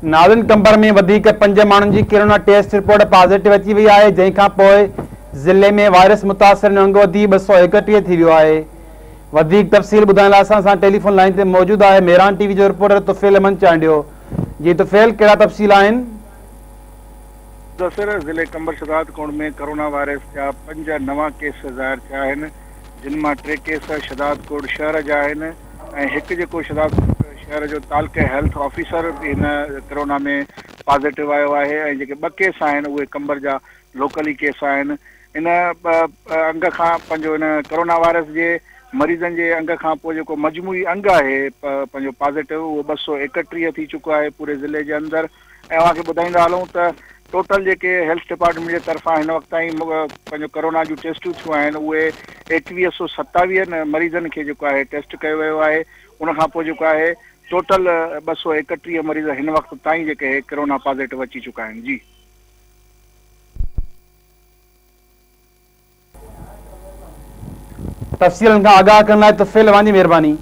नाज़िन कंबर में वधीक 5 माण्हुनि जी कोरोना टेस्ट रिपोर्ट पॉजिटिव अची वई आहे, जंहिंखां पोइ ज़िले में वायरस मुतासिर अंग वधी 231 थी वियो आहे। वधीक तफ़सील ॿुधाइण लाइ असां सां टेलीफोन लाइन ते मौजूदु आहे मेहरान टीवी जो रिपोर्टर तुफ़ैल अमन चांडियो। जी तुफ़ैल, कहिड़ा तफ़सील आहिनि? मुदसिर ज़िले कंबर शहदाद कोट में कोरोना वायरस जा 5 नवां केस ज़ाहिर थिया आहिनि, जिन मां 3 केस शहदाद कोट शहर जा आहिनि ऐं हिकु जेको शहदाद कोट शहर जो तालुके हेल्थ ऑफिसर बि हिन कोरोना में पॉज़िटिव आयो आहे ऐं जेके 2 केस आहिनि उहे कंबर जा लोकल ई केस आहिनि। इन अंग खां पंहिंजो इन कोरोना वायरस जे मरीज़नि जे अंग खां पोइ जेको मजमूई अंग आहे पंहिंजो पॉज़िटिव उहो 231 थी चुको आहे पूरे ज़िले जे अंदरि। ऐं तव्हांखे ॿुधाईंदा हलूं त टोटल जेके हेल्थ डिपार्टमेंट जे तरफ़ां हिन वक़्त ताईं पंहिंजो कोरोना जूं टेस्टूं थियूं आहिनि उहे 2127 मरीज़नि खे जेको आहे टेस्ट कयो वियो आहे। उनखां पोइ जेको आहे टोटल 231 मरीज़ हिन वक़्त ताईं जेके कोरोना पॉज़िटिव अची चुका आहिनि। जी तफ़सीलनि खां आगाह करण लाइ तुफ़ैल अवां जी महिरबानी।